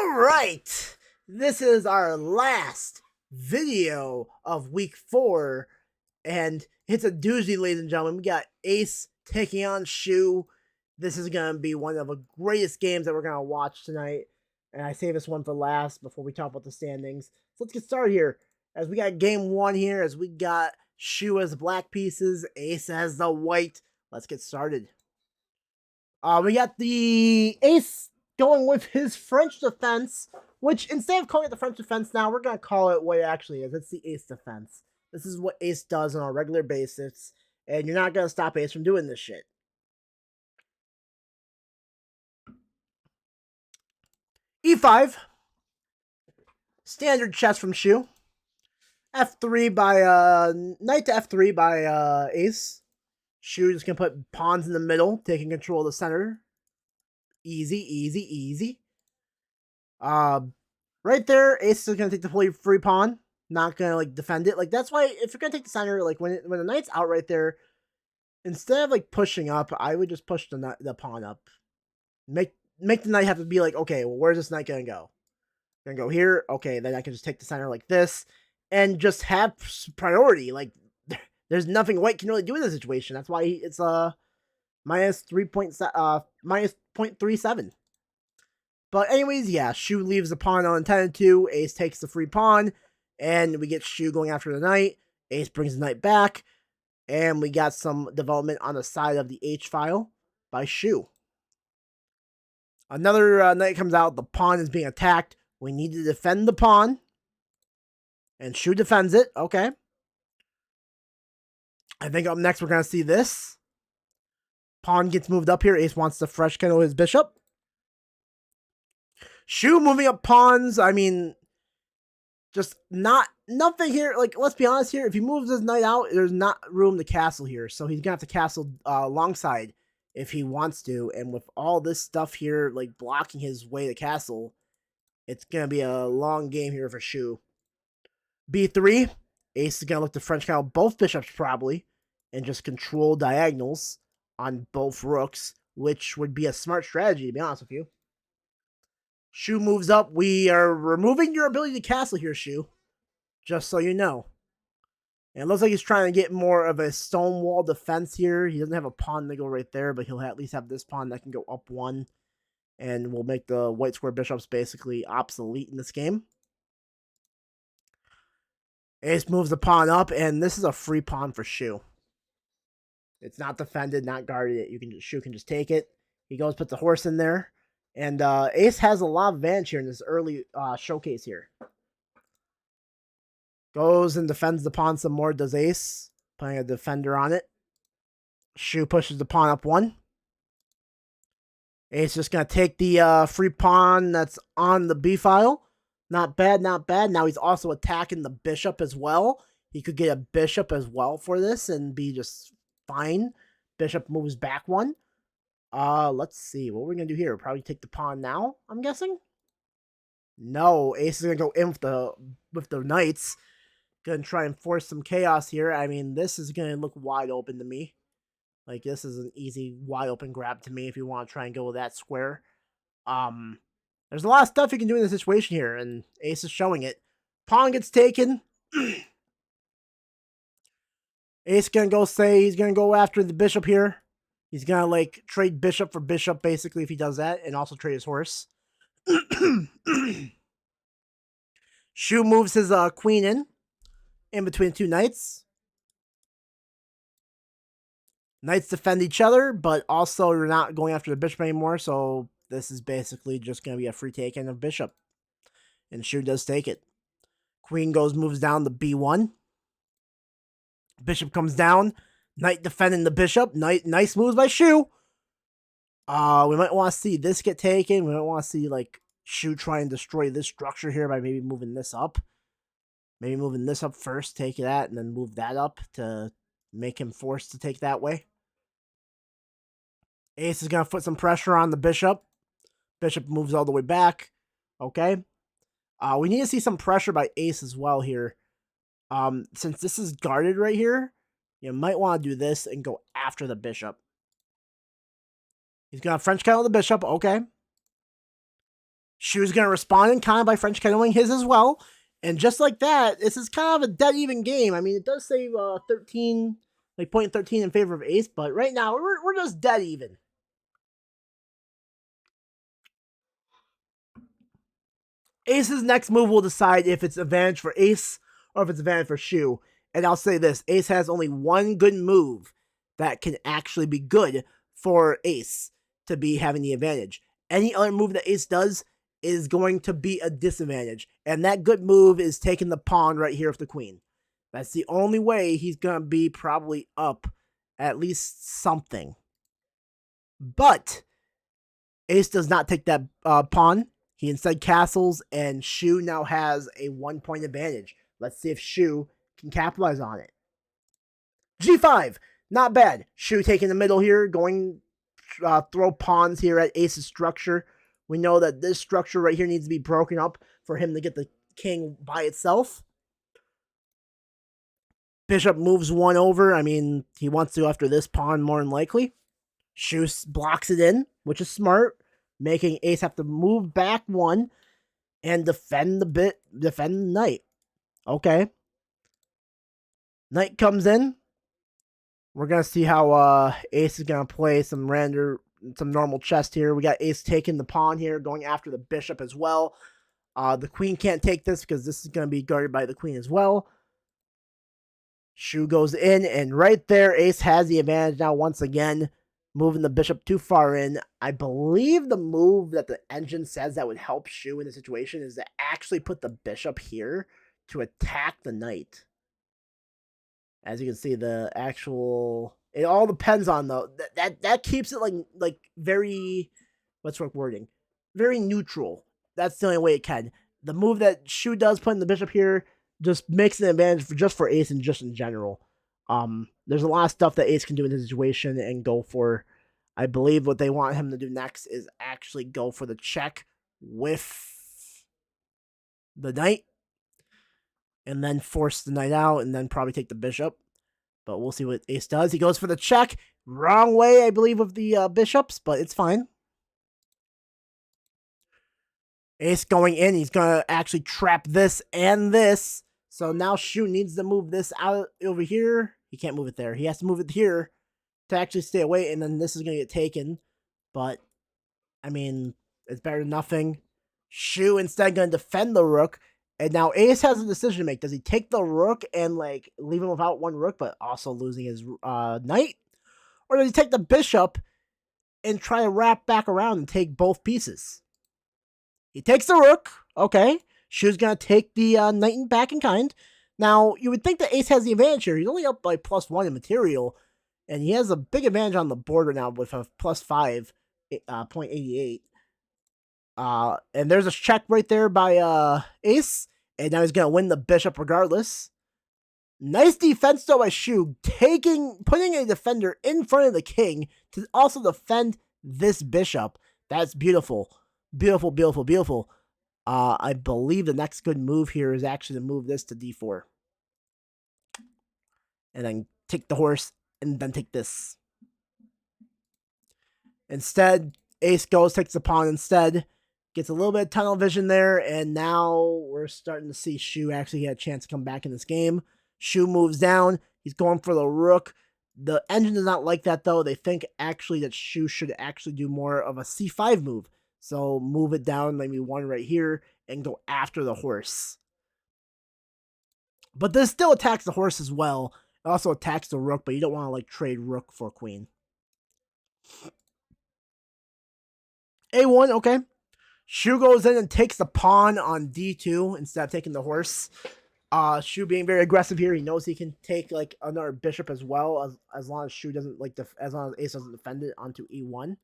Alright, this is our last video of week 4, and it's a doozy, ladies and gentlemen. We got Ace taking on Shu. This is going to be one of the greatest games that we're going to watch tonight, and I save this one for last before we talk about the standings. So let's get started here, as we got game 1 here, as we got Shu as the black pieces, Ace as the white. Let's get started. We got the Ace going with his French defense, which instead of calling it the French defense now, we're going to call it what it actually is. It's the Ace defense. This is what Ace does on a regular basis, and you're not going to stop Ace from doing this shit. E5. Standard chess from Shu. F3 by, knight to F3 by Ace. Shu just going to put pawns in the middle, taking control of the center. Easy, easy, easy. Right there, Ace is gonna take the free pawn, not gonna like defend it. Like that's why if you're gonna take the center, like when the knight's out right there, instead of like pushing up, I would just push the pawn up. Make the knight have to be like, okay, well, where's this knight gonna go? Gonna go here. Okay, then I can just take the center like this, and just have priority. Like there's nothing white can really do in this situation. That's why it's minus 0.37. But anyways, yeah, Shu leaves the pawn unintended to. Ace takes the free pawn, and we get Shu going after the knight. Ace brings the knight back, and we got some development on the side of the H file by Shu. Another knight comes out. The pawn is being attacked. We need to defend the pawn, and Shu defends it. Okay. I think up next we're going to see this. Pawn gets moved up here. Ace wants to fresh kindle his bishop. Shu moving up pawns. I mean, just nothing here. Like, let's be honest here. If he moves his knight out, there's not room to castle here. So he's going to have to castle alongside if he wants to. And with all this stuff here, like blocking his way to castle, it's going to be a long game here for Shu. B3. Ace is going to look to French count both bishops probably and just control diagonals on both rooks, which would be a smart strategy, to be honest with you. Shu moves up. We are removing your ability to castle here, Shu. Just so you know. And it looks like he's trying to get more of a stonewall defense here. He doesn't have a pawn to go right there, but he'll at least have this pawn that can go up one. And will make the white square bishops basically obsolete in this game. Ace moves the pawn up, and this is a free pawn for Shu. It's not defended, not guarded. Shu can just take it. He goes, puts the horse in there. And Ace has a lot of advantage here in this early showcase here. Goes and defends the pawn some more, does Ace. Putting a defender on it. Shu pushes the pawn up one. Ace just going to take the free pawn that's on the B file. Not bad, not bad. Now he's also attacking the bishop as well. He could get a bishop as well for this and be just fine. Bishop moves back one. Let's see. What we're going to do here. Probably take the pawn now, I'm guessing. No, Ace is going to go in with the knights. Going to try and force some chaos here. I mean, this is going to look wide open to me. Like, this is an easy, wide open grab to me if you want to try and go with that square. There's a lot of stuff you can do in this situation here, and Ace is showing it. Pawn gets taken. Ace going to go say he's going to go after the bishop here. He's going to, like, trade bishop for bishop, basically, if he does that, and also trade his horse. Shu moves his queen in between two knights. Knights defend each other, but also you're not going after the bishop anymore, so this is basically just going to be a free taking of bishop. And Shu does take it. Queen moves down to B1. Bishop comes down. Knight defending the bishop. Nice moves by Shu. We might want to see this get taken. We might want to see like Shu try and destroy this structure here by maybe moving this up. Maybe moving this up first, take that, and then move that up to make him forced to take that way. Ace is going to put some pressure on the bishop. Bishop moves all the way back. Okay. We need to see some pressure by Ace as well here. Since this is guarded right here, you might want to do this and go after the bishop. He's going to French count the bishop. Okay. Shu's going to respond in kind by French canoing his as well. And just like that, this is kind of a dead even game. I mean, it does save 13, like point 13 in favor of Ace, but right now we're just dead even. Ace's next move will decide if it's advantage for Ace or if it's advantage for Shu. And I'll say this, Ace has only one good move that can actually be good for Ace to be having the advantage. Any other move that Ace does is going to be a disadvantage. And that good move is taking the pawn right here with the queen. That's the only way he's going to be probably up at least something. But Ace does not take that pawn. He instead castles, and Shu now has a 1-point advantage. Let's see if Shu can capitalize on it. G5, not bad. Shu taking the middle here, going throw pawns here at Ace's structure. We know that this structure right here needs to be broken up for him to get the king by itself. Bishop moves one over. I mean, he wants to after this pawn more than likely. Shu blocks it in, which is smart, making Ace have to move back one and defend the knight. Okay. Knight comes in. We're gonna see how Ace is gonna play some normal chess here. We got Ace taking the pawn here, going after the bishop as well. The queen can't take this because this is gonna be guarded by the queen as well. Shu goes in, and right there, Ace has the advantage now once again, moving the bishop too far in. I believe the move that the engine says that would help Shu in the situation is to actually put the bishop here to attack the knight. As you can see, the actual, it all depends on that keeps it like very, what's the wording? Very neutral. That's the only way it can. The move that Shu does, putting the bishop here, just makes an advantage for Ace and just in general. There's a lot of stuff that Ace can do in this situation and go for. I believe what they want him to do next is actually go for the check with the knight, and then force the knight out, and then probably take the bishop. But we'll see what Ace does. He goes for the check. Wrong way, I believe, of the bishops, but it's fine. Ace going in. He's going to actually trap this and this. So now Shu needs to move this out over here. He can't move it there. He has to move it here to actually stay away, and then this is going to get taken. But, I mean, it's better than nothing. Shu instead going to defend the rook. And now Ace has a decision to make. Does he take the rook and, like, leave him without one rook, but also losing his knight? Or does he take the bishop and try to wrap back around and take both pieces? He takes the rook. Okay. Shu's going to take the knight back in kind. Now, you would think that Ace has the advantage here. He's only up by +1 in material. And he has a big advantage on the board right now with a +5, 0.88. And there's a check right there by Ace. And now he's going to win the bishop regardless. Nice defense though by Shu, putting a defender in front of the king to also defend this bishop. That's beautiful. Beautiful, beautiful, beautiful. I believe the next good move here is actually to move this to d4. And then take the horse, and then take this. Instead, Ace goes, takes the pawn instead. Gets a little bit of tunnel vision there, and now we're starting to see Shu actually get a chance to come back in this game. Shu moves down. He's going for the rook. The engine does not like that, though. They think actually that Shu should actually do more of a c5 move. So move it down, maybe one right here, and go after the horse. But this still attacks the horse as well. It also attacks the rook, but you don't want to like trade rook for queen. A1, okay. Shu goes in and takes the pawn on d2 instead of taking the horse. Shu being very aggressive here. He knows he can take like another bishop as well, as long as Shu doesn't like as long as Ace doesn't defend it onto e1.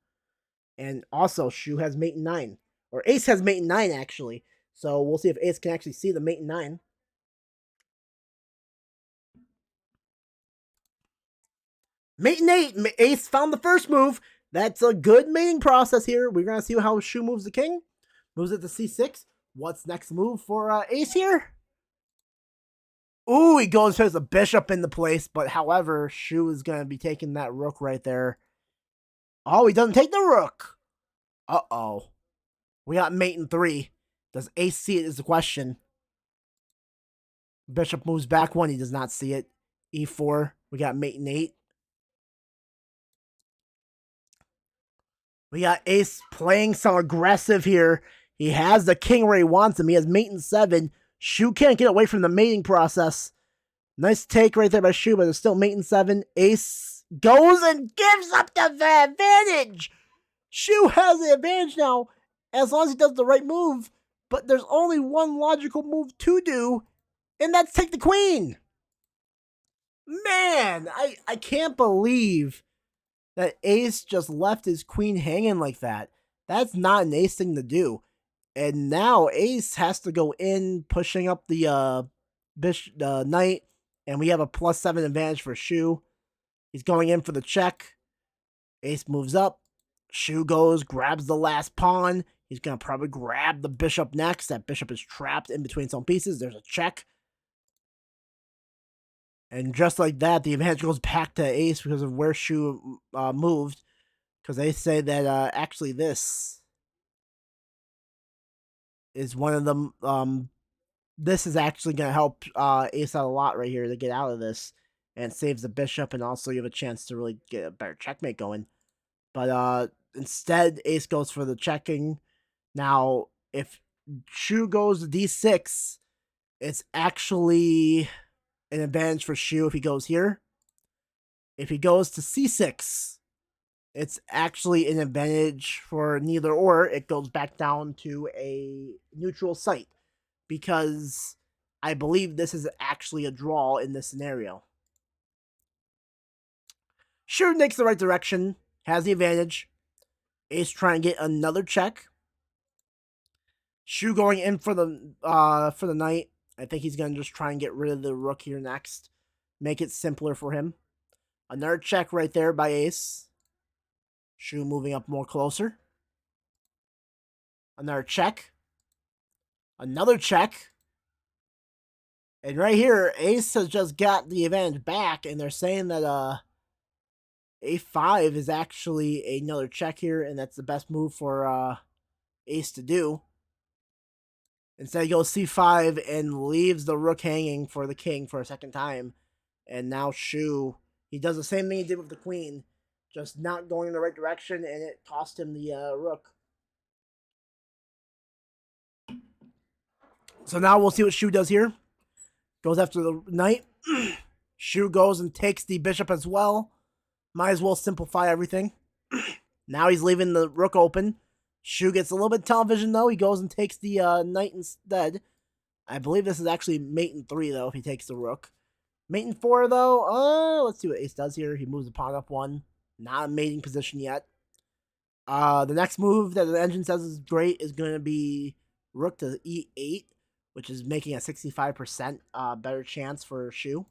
And also Shu has mate in 9, or Ace has mate in 9 actually. So we'll see if Ace can actually see the mate in 9. Mate in 8. Ace found the first move. That's a good mating process here. We're gonna see how Shu moves the king. Moves it to c6. What's next move for Ace here? Ooh, he goes to the bishop in the place, but however, Shu is going to be taking that rook right there. Oh, he doesn't take the rook. Uh-oh. We got mate in 3. Does ace see it is the question. Bishop moves back 1. He does not see it. E4. We got mate in 8. We got ace playing some aggressive here. He has the king where he wants him. He has mate in 7. Shu can't get away from the mating process. Nice take right there by Shu, but it's still mate in 7. Ace goes and gives up the advantage. Shu has the advantage now, as long as he does the right move. But there's only one logical move to do, and that's take the queen. Man, I can't believe that ace just left his queen hanging like that. That's not an ace thing to do. And now ace has to go in, pushing up the knight, and we have a +7 advantage for Shu. He's going in for the check. Ace moves up. Shu goes, grabs the last pawn. He's going to probably grab the bishop next. That bishop is trapped in between some pieces. There's a check. And just like that, the advantage goes back to ace because of where Shu moved. Because they say that actually this is one of them. This is actually going to help ace out a lot right here to get out of this. And saves the bishop, and also you have a chance to really get a better checkmate going. But instead, ace goes for the checking. Now, if Shu goes to d6, it's actually an advantage for Shu if he goes here. If he goes to c6, it's actually an advantage for neither or. It goes back down to a neutral site because I believe this is actually a draw in this scenario. Shu makes the right direction, has the advantage. Ace trying to get another check. Shu going in for the knight. I think he's going to just try and get rid of the rook here next. Make it simpler for him. Another check right there by ace. Shu moving up more closer. Another check. Another check. And right here, ace has just got the advantage back, and they're saying that a5 is actually another check here, and that's the best move for ace to do. Instead, he goes c5 and leaves the rook hanging for the king for a second time. And now Shu, he does the same thing he did with the queen, just not going in the right direction, and it cost him the rook. So now we'll see what Shu does here. Goes after the knight. Shu goes and takes the bishop as well. Might as well simplify everything. Now he's leaving the rook open. Shu gets a little bit of television, though. He goes and takes the knight instead. I believe this is actually mate in 3, though, if he takes the rook. Mate in 4, though. Let's see what ace does here. He moves the pawn up 1. Not a mating position yet. The next move that the engine says is great is going to be rook to e8, which is making a 65% better chance for Shu.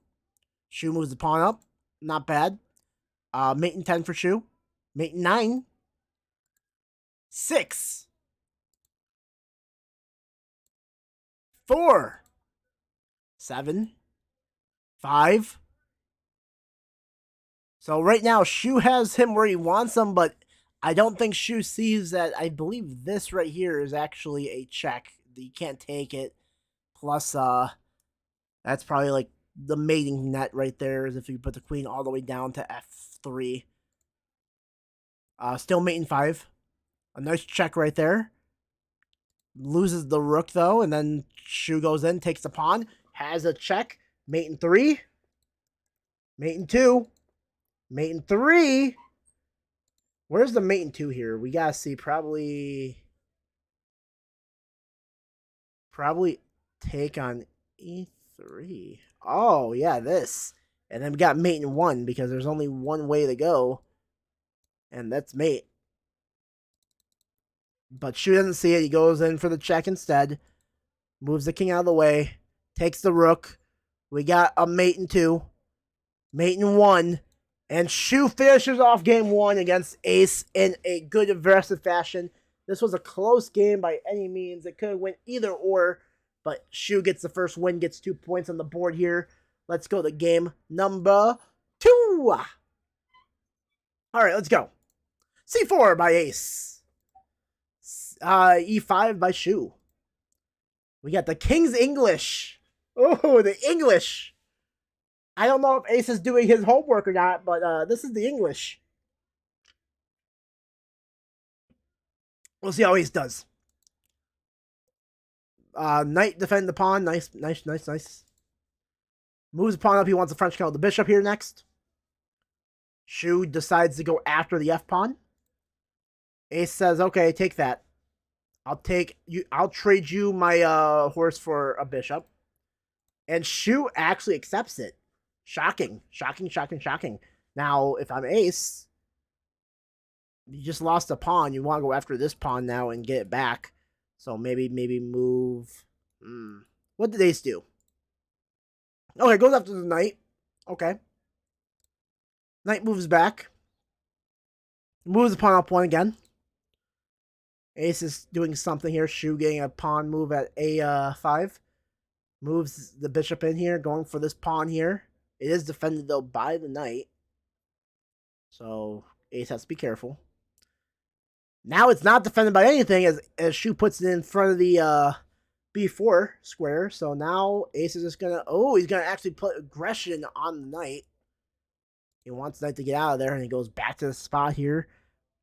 Shu moves the pawn up. Not bad. Mate in 10 for Shu. Mate in 9. 6. 4. 7. 5. So right now, Shu has him where he wants him, but I don't think Shu sees that. I believe this right here is actually a check. You can't take it. Plus, that's probably like the mating net right there, is if you put the queen all the way down to f3. Still mate in 5. A nice check right there. Loses the rook, though, and then Shu goes in, takes the pawn, has a check. Mate in 3. Mate in 2. Mate in 3. Where's the mate in 2 here? We gotta see. Probably take on e3. Oh, yeah, this. And then we got mate in 1 because there's only one way to go. And that's mate. But Shu doesn't see it. He goes in for the check instead. Moves the king out of the way. Takes the rook. We got a mate in 2. Mate in 1. And Shu finishes off game 1 against ace in a good aggressive fashion. This was a close game by any means. It could have went either or. But Shu gets the first win. Gets 2 points on the board here. Let's go to game number 2. Alright, let's go. c4 by ace. E5 by Shu. We got the King's English. Oh, the English. I don't know if Ace is doing his homework or not, but this is the English. We'll see how Ace does. Knight defend the pawn. Nice, nice, nice, nice. Moves the pawn up. He wants the French count the bishop here next. Shu decides to go after the F pawn. Ace says, "Okay, take that. I'll take you. I'll trade you my horse for a bishop." And Shu actually accepts it. Shocking, shocking, shocking, shocking. Now, if I'm Ace, you just lost a pawn. You want to go after this pawn now and get it back. So maybe move. What did Ace do? Okay, goes after the knight. Okay. Knight moves back. Moves the pawn up one again. Ace is doing something here. Shu getting a pawn move at A5. Moves the bishop in here, going for this pawn here. It is defended, though, by the knight. So Ace has to be careful. Now it's not defended by anything as Shu puts it in front of the B4 square. So now Ace is just going to... Oh, he's going to actually put aggression on the knight. He wants the knight to get out of there, and he goes back to the spot here.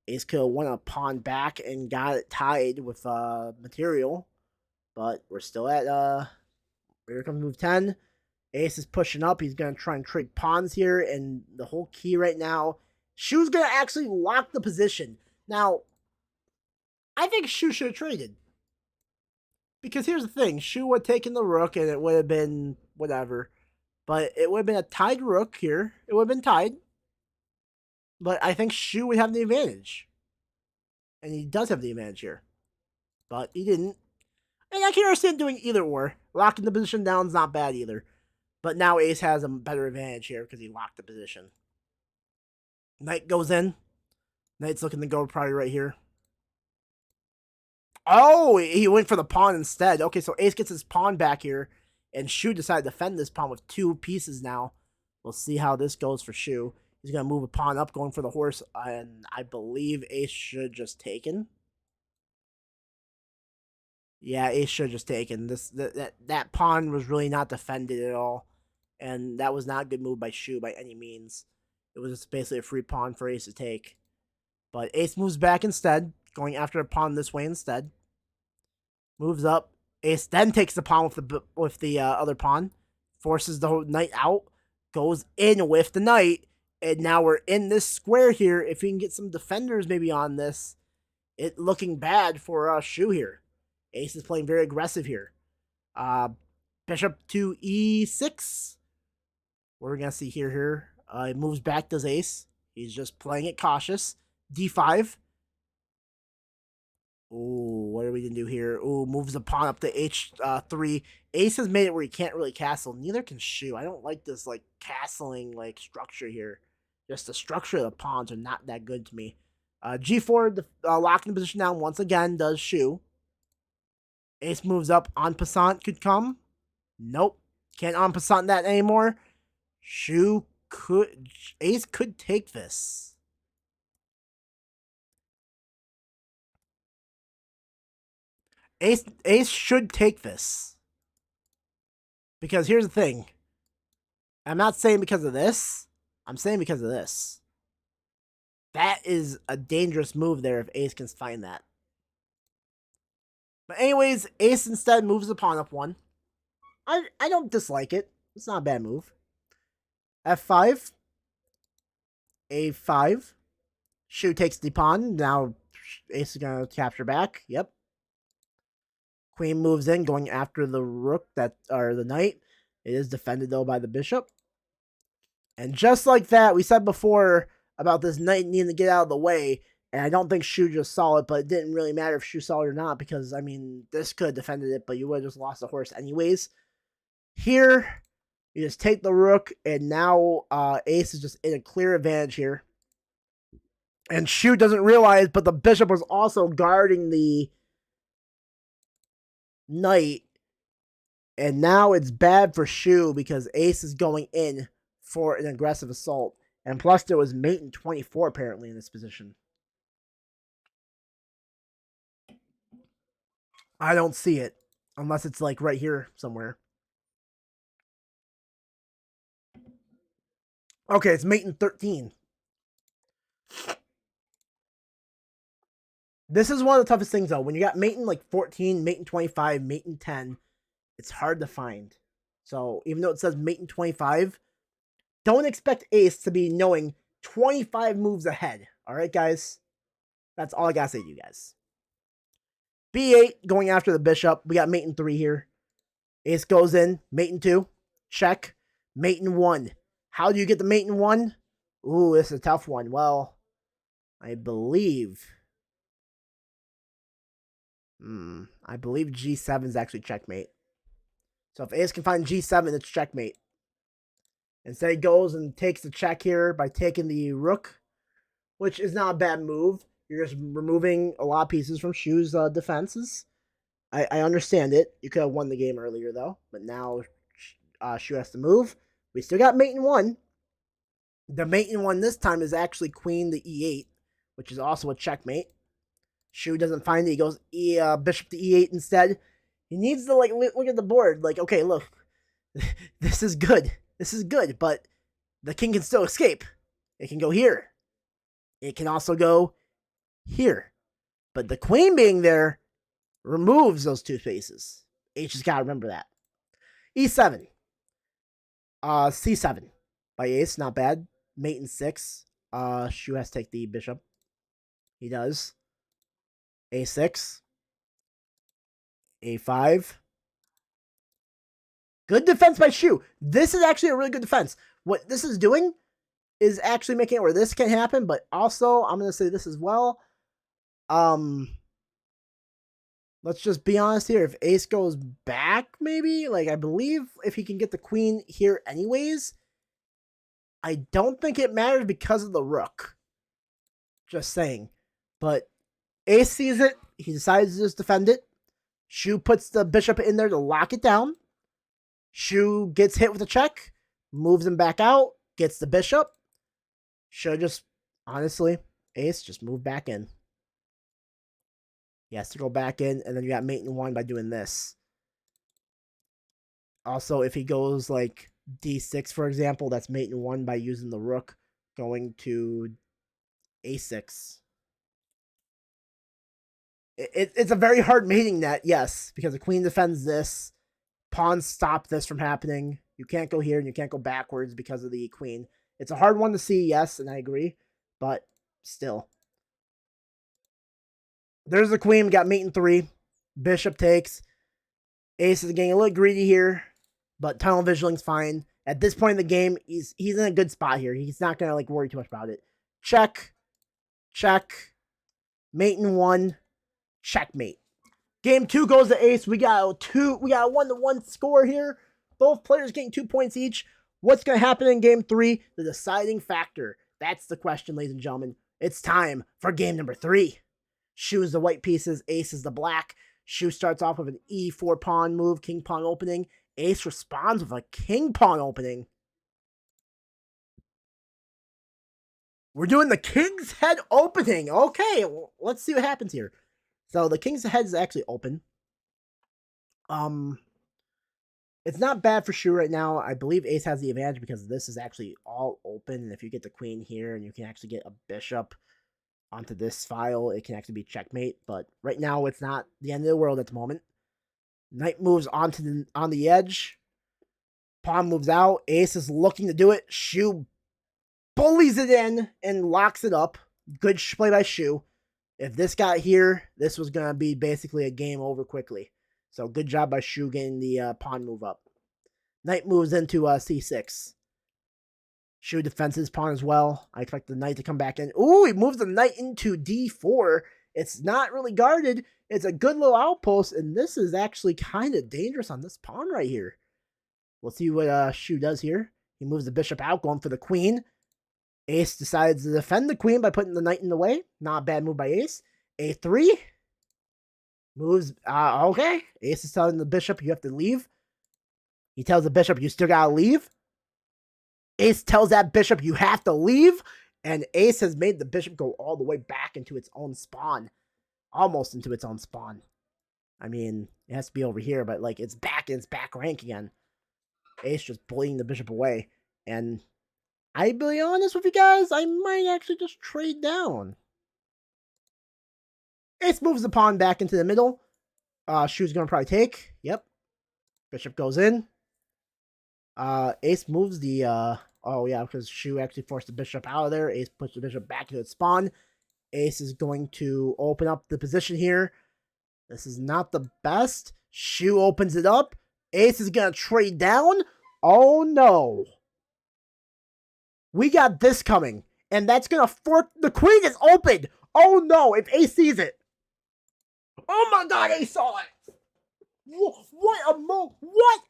Ace could have won a pawn back and got it tied with material. But we're still at... Here comes move 10. Ace is pushing up. He's going to try and trade pawns here. And the whole key right now, Shu's going to actually lock the position. Now, I think Shu should have traded. Because here's the thing. Shu would have taken the rook and it would have been whatever. But it would have been a tied rook here. It would have been tied. But I think Shu would have the advantage. And he does have the advantage here. But he didn't. And I can understand doing either or. Locking the position down is not bad either. But now Ace has a better advantage here because he locked the position. Knight goes in. Knight's looking to go probably right here. Oh, he went for the pawn instead. Okay, so Ace gets his pawn back here. And Shu decided to defend this pawn with two pieces now. We'll see how this goes for Shu. He's going to move a pawn up, going for the horse. And I believe Ace should just taken. Yeah, Ace should have just taken. That pawn was really not defended at all. And that was not a good move by Shu by any means. It was just basically a free pawn for Ace to take. But Ace moves back instead, going after a pawn this way instead. Moves up. Ace then takes the pawn with the other pawn. Forces the knight out. Goes in with the knight. And now we're in this square here. If we can get some defenders maybe on this, it looking bad for Shu here. Ace is playing very aggressive here. Bishop to E6. We're going to see here. It moves back, does Ace. He's just playing it cautious. D5. Ooh, what are we going to do here? Ooh, moves the pawn up to H3. Ace has made it where he can't really castle. Neither can Shu. I don't like this, like, castling, like, structure here. Just the structure of the pawns are not that good to me. G4, locking the position down once again, does Shu. Ace moves up. En passant could come. Nope. Can't en passant that anymore. Shu could... Ace could take this. Ace should take this. Because here's the thing. I'm not saying because of this. I'm saying because of this. That is a dangerous move there if Ace can find that. But anyways, Ace instead moves the pawn up one. I don't dislike it. It's not a bad move. F5. A5. Shu takes the pawn. Now Ace is going to capture back. Yep. Queen moves in, going after the rook or the knight. It is defended though by the bishop. And just like that, we said before about this knight needing to get out of the way. And I don't think Shu just saw it, but it didn't really matter if Shu saw it or not because, I mean, this could have defended it, but you would have just lost the horse anyways. Here, you just take the rook, and now Ace is just in a clear advantage here. And Shu doesn't realize, but the bishop was also guarding the knight. And now it's bad for Shu because Ace is going in for an aggressive assault. And plus, there was mate in 24 apparently in this position. I don't see it. Unless it's like right here somewhere. Okay, it's mate in 13. This is one of the toughest things though. When you got mate in like 14, mate in 25, mate in 10, it's hard to find. So even though it says mate in 25, don't expect Ace to be knowing 25 moves ahead. All right, guys? That's all I gotta say to you guys. B8 going after the bishop. We got mate in 3 here. Ace goes in. Mate in 2. Check. Mate in 1. How do you get the mate in 1? Ooh, this is a tough one. Well, I believe G7 is actually checkmate. So if Ace can find G7, it's checkmate. Instead, he goes and takes the check here by taking the rook, which is not a bad move. You're just removing a lot of pieces from Shu's defenses. I understand it. You could have won the game earlier, though. But now Shu has to move. We still got mate in 1. The mate in 1 this time is actually queen to E8, which is also a checkmate. Shu doesn't find it. He goes bishop to E8 instead. He needs to look at the board. Like, okay, look, this is good. This is good, but the king can still escape. It can go here. It can also go here. But the queen being there removes those 2 spaces. H has got to remember that. E7. C7 by Ace, not bad. Mate in 6. Shu has to take the bishop. He does. A6. A5. Good defense by Shu. This is actually a really good defense. What this is doing is actually making it where this can happen, but also I'm going to say this as well. Let's just be honest here. If Ace goes back, maybe, like I believe if he can get the queen here anyways, I don't think it matters because of the rook. Just saying. But Ace sees it. He decides to just defend it. Shu puts the bishop in there to lock it down. Shu gets hit with a check, moves him back out, gets the bishop. Should just, honestly, Ace just move back in. He has to go back in, and then you got mate in 1 by doing this. Also, if he goes like D6, for example, that's mate in 1 by using the rook going to A6. It's a very hard mating net, yes, because the queen defends this. Pawns stop this from happening. You can't go here and you can't go backwards because of the queen. It's a hard one to see, yes, and I agree, but still. There's the queen. We got mate in 3. Bishop takes. Ace is getting a little greedy here, but tunnel visioning's fine. At this point in the game, he's in a good spot here. He's not gonna worry too much about it. Check. Check. Mate in 1. Checkmate. Game 2 goes to Ace. We got a 1-1 score here. Both players getting 2 points each. What's going to happen in game 3? The deciding factor. That's the question, ladies and gentlemen. It's time for game number 3. Shu is the white pieces. Ace is the black. Shu starts off with an E4 pawn move, king pawn opening. Ace responds with a king pawn opening. We're doing the king's head opening. Okay, well, let's see what happens here. So the king's head is actually open. It's not bad for Shu right now. I believe Ace has the advantage because this is actually all open. And if you get the queen here and you can actually get a bishop onto this file, it can actually be checkmate. But right now, it's not the end of the world at the moment. Knight moves on the edge. Pawn moves out. Ace is looking to do it. Shu bullies it in and locks it up. Good play by Shu. If this got here, this was going to be basically a game over quickly. So good job by Shu getting the pawn move up. Knight moves into C6. Shu defends his pawn as well. I expect the knight to come back in. Ooh, he moves the knight into D4. It's not really guarded. It's a good little outpost, and this is actually kind of dangerous on this pawn right here. We'll see what Shu does here. He moves the bishop out, going for the queen. Ace decides to defend the queen by putting the knight in the way. Not a bad move by Ace. A3. Moves. Okay. Ace is telling the bishop you have to leave. He tells the bishop you still gotta leave. Ace tells that bishop you have to leave. And Ace has made the bishop go all the way back into its own spawn. Almost into its own spawn. I mean, it has to be over here, but like it's back in its back rank again. Ace just bullying the bishop away. And I'll be honest with you guys, I might actually just trade down. Ace moves the pawn back into the middle. Shu's gonna probably take. Yep. Bishop goes in. Ace moves the oh yeah, because Shu actually forced the bishop out of there. Ace puts the bishop back into its spawn. Ace is going to open up the position here. This is not the best. Shu opens it up. Ace is gonna trade down. Oh no. We got this coming. And that's gonna fork. The queen is open. Oh no, if Ace sees it. Oh my god, Ace saw it. What a move. What?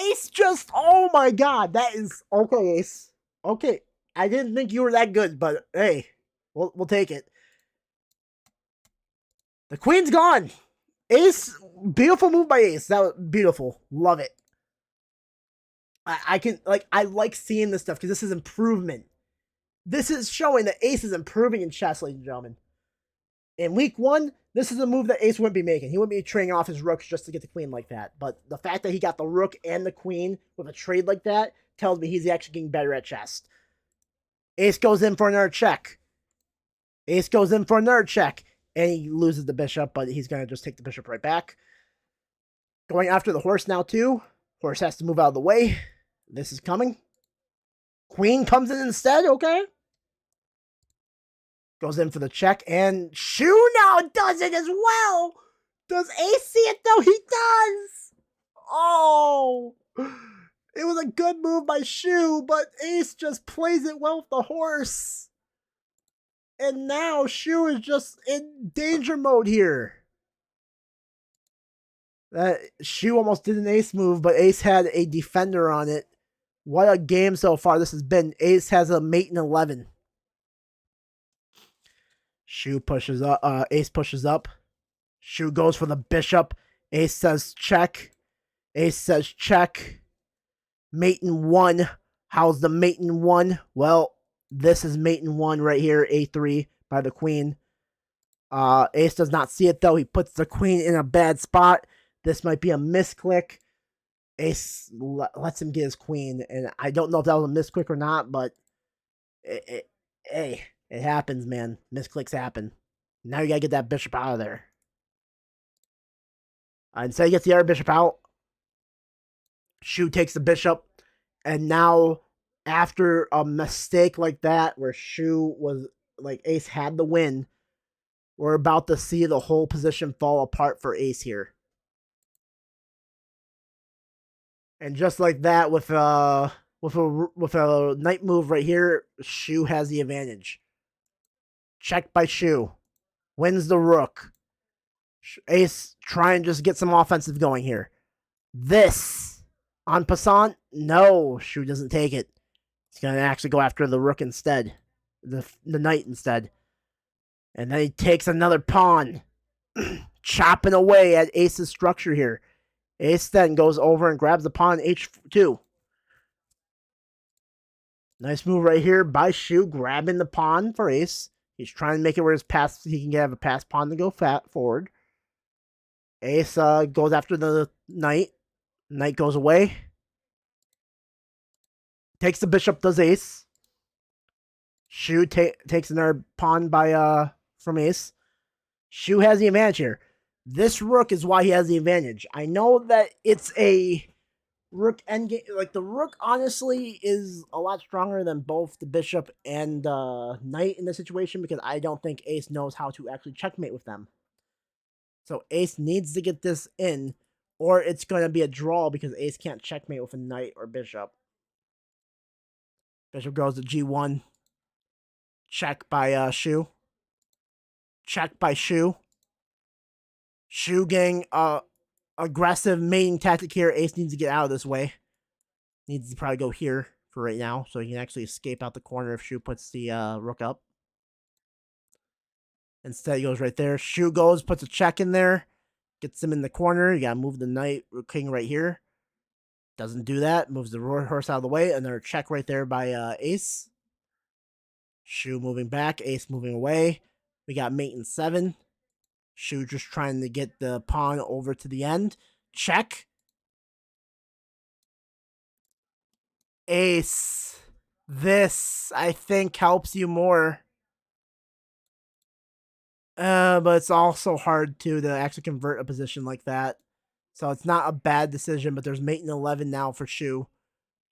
Ace just. Oh my god, that is. Okay, Ace. Okay. I didn't think you were that good, but hey, we'll take it. The queen's gone. Ace, beautiful move by Ace. That was beautiful. Love it. I can I like seeing this stuff because this is improvement. This is showing that Ace is improving in chess, ladies and gentlemen. In week one, this is a move that Ace wouldn't be making. He wouldn't be trading off his rooks just to get the queen like that. But the fact that he got the rook and the queen with a trade like that tells me he's actually getting better at chess. Ace goes in for another check. Ace goes in for another check. And he loses the bishop, but he's going to just take the bishop right back. Going after the horse now, too. Horse has to move out of the way. This is coming. Queen comes in instead, okay. Goes in for the check, and Shu now does it as well. Does Ace see it, though? He does. Oh. It was a good move by Shu, but Ace just plays it well with the horse. And now Shu is just in danger mode here. Shu almost did an Ace move, but Ace had a defender on it. What a game so far this has been. Ace has a mate in 11. Shu pushes up. Ace pushes up. Shu goes for the bishop. Ace says check. Ace says check. Mate in 1. How's the mate in 1? Well, this is mate in 1 right here. A3 by the queen. Ace does not see it though. He puts the queen in a bad spot. This might be a misclick. Ace lets him get his queen, and I don't know if that was a misclick or not, but hey, it happens, man. Misclicks happen. Now you gotta get that bishop out of there. Instead, he gets the other bishop out. Shu takes the bishop, and now after a mistake like that, where Shu was like Ace had the win, we're about to see the whole position fall apart for Ace here. And just like that, with a knight move right here, Shu has the advantage. Check by Shu. Wins the rook. Ace try and just get some offensive going here. This en passant, no, Shu doesn't take it. He's gonna actually go after the rook instead, the knight instead, and then he takes another pawn, chopping away at Ace's structure here. Ace then goes over and grabs the pawn h2. Nice move right here by Shu, grabbing the pawn for Ace. He's trying to make it where his pass, he can have a pass pawn to go forward. Ace goes after the knight. Knight goes away. Takes the bishop, does Ace. Shu takes another pawn by from Ace. Shu has the advantage here. This rook is why he has the advantage. I know that it's a rook endgame. Like, the rook, honestly, is a lot stronger than both the bishop and knight in this situation, because I don't think Ace knows how to actually checkmate with them. So Ace needs to get this in, or it's going to be a draw because Ace can't checkmate with a knight or bishop. Bishop goes to g1. Check by Shu. Check by Shu. Shu getting aggressive mating tactic here. Ace needs to get out of this way. Needs to probably go here for right now, so he can actually escape out the corner if Shu puts the rook up. Instead, he goes right there. Shu goes, puts a check in there. Gets him in the corner. You gotta move the knight or king right here. Doesn't do that. Moves the horse out of the way. Another check right there by Ace. Shu moving back. Ace moving away. We got mate in 7. Shu just trying to get the pawn over to the end. Check. Ace. This, I think, helps you more. But it's also hard too to actually convert a position like that. So it's not a bad decision, but there's mate in 11 now for Shu.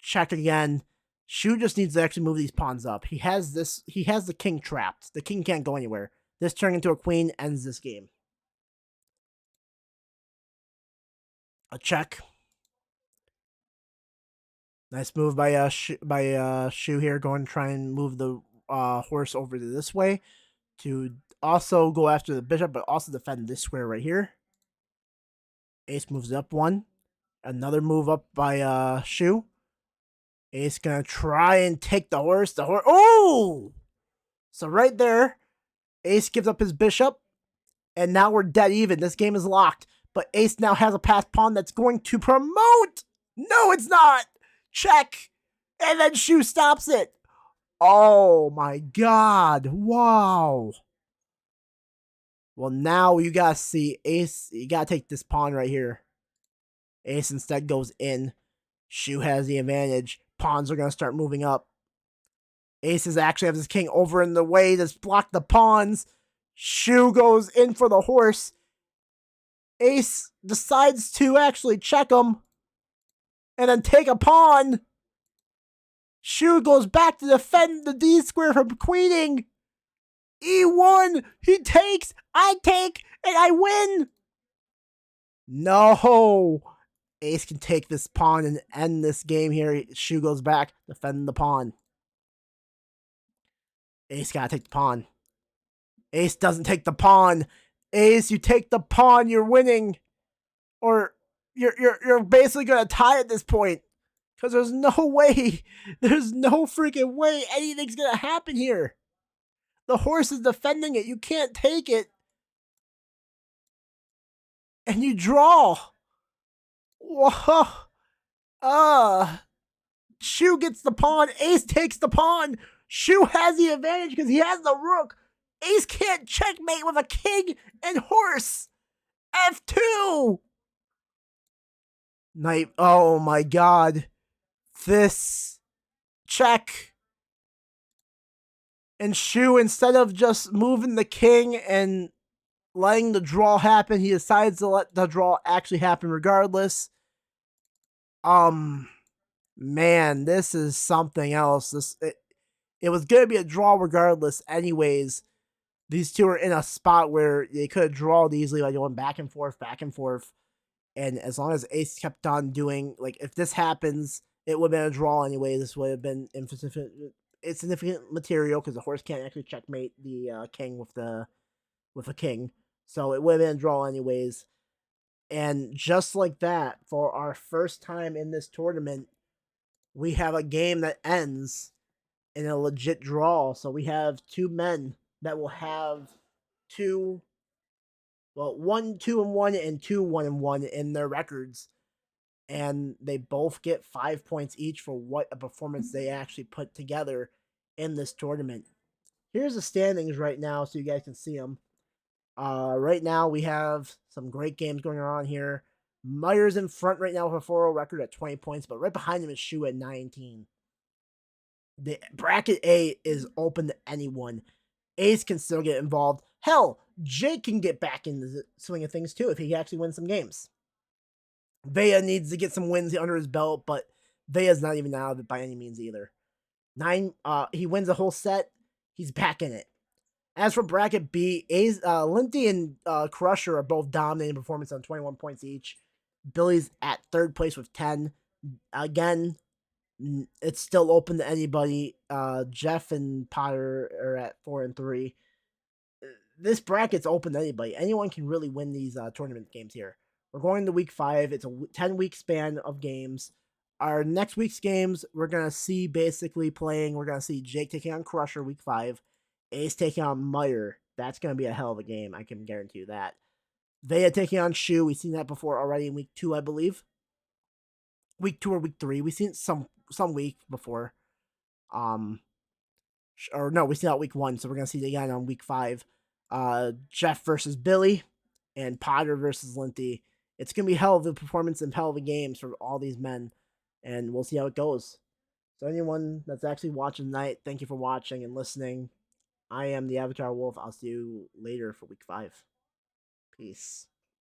Check again. Shu just needs to actually move these pawns up. He has the king trapped. The king can't go anywhere. This turning into a queen ends this game. A check. Nice move by Shu here, going to try and move the horse over to this way to also go after the bishop, but also defend this square right here. Ace moves up one. Another move up by Shu. Ace gonna try and take the horse. The horse. Oh! So right there, Ace gives up his bishop, and now we're dead even. This game is locked. But Ace now has a passed pawn that's going to promote. No, it's not. Check. And then Shu stops it. Oh my god. Wow. Well, now you gotta see Ace. You gotta take this pawn right here. Ace instead goes in. Shu has the advantage. Pawns are gonna start moving up. Ace is actually has his king over in the way to block the pawns. Shu goes in for the horse. Ace decides to actually check him and then take a pawn. Shu goes back to defend the D square from queening. E1, he takes, I take, and I win. No. Ace can take this pawn and end this game here. Shu goes back, defend the pawn. Ace gotta take the pawn. Ace doesn't take the pawn. Ace, you take the pawn, you're winning. Or you're basically gonna tie at this point. Because there's no way, there's no freaking way anything's gonna happen here. The horse is defending it. You can't take it. And you draw. Whoa. Shu gets the pawn. Ace takes the pawn. Shu has the advantage because he has the rook. Ace can't checkmate with a king and horse. F2. Knight. Oh my god. This. Check. And Shu, instead of just moving the king and letting the draw happen, he decides to let the draw actually happen regardless. Man, this is something else. It was gonna be a draw regardless anyways. These two are in a spot where they could have drawn easily by going back and forth. And as long as Ace kept on doing, like, if this happens, it would have been a draw anyway. This would have been insignificant material because the horse can't actually checkmate the king with a king. So it would have been a draw anyways. And just like that, for our first time in this tournament, we have a game that ends in a legit draw. So we have two men that will have two, well, 1-2-1 and 2-1-1 in their records. And they both get 5 points each for what a performance they actually put together in this tournament. Here's the standings right now so you guys can see them. Right now we have some great games going on here. Meyer's in front right now with a 4-0 record at 20 points, but right behind him is Shu at 19. The bracket A is open to anyone. Ace can still get involved. Hell, Jake can get back in the swing of things too if he actually wins some games. Vea needs to get some wins under his belt, but Vea's not even out of it by any means either. He wins a whole set. He's back in it. As for bracket B, Linty and Crusher are both dominating performance on 21 points each. Billy's at third place with 10. Again, it's still open to anybody. Jeff and Potter are at 4 and 3. This bracket's open to anybody. Anyone can really win these tournament games here. We're going to week 5. It's a 10-week span of games. Our next week's games, we're going to see basically playing. We're going to see Jake taking on Crusher week 5. Ace taking on Meyer. That's going to be a hell of a game. I can guarantee you that. Vea taking on Shu. We've seen that before already in week 2, I believe. Week 2 or week 3. We've seen it some week before. Or no, we see that week 1, so we're going to see it again on week 5. Jeff versus Billy. and Potter versus Linty. It's gonna be hell of a performance and hell of a games for all these men, and we'll see how it goes. So anyone that's actually watching tonight, thank you for watching and listening. I am the Avatar Wolf. I'll see you later for week 5. Peace.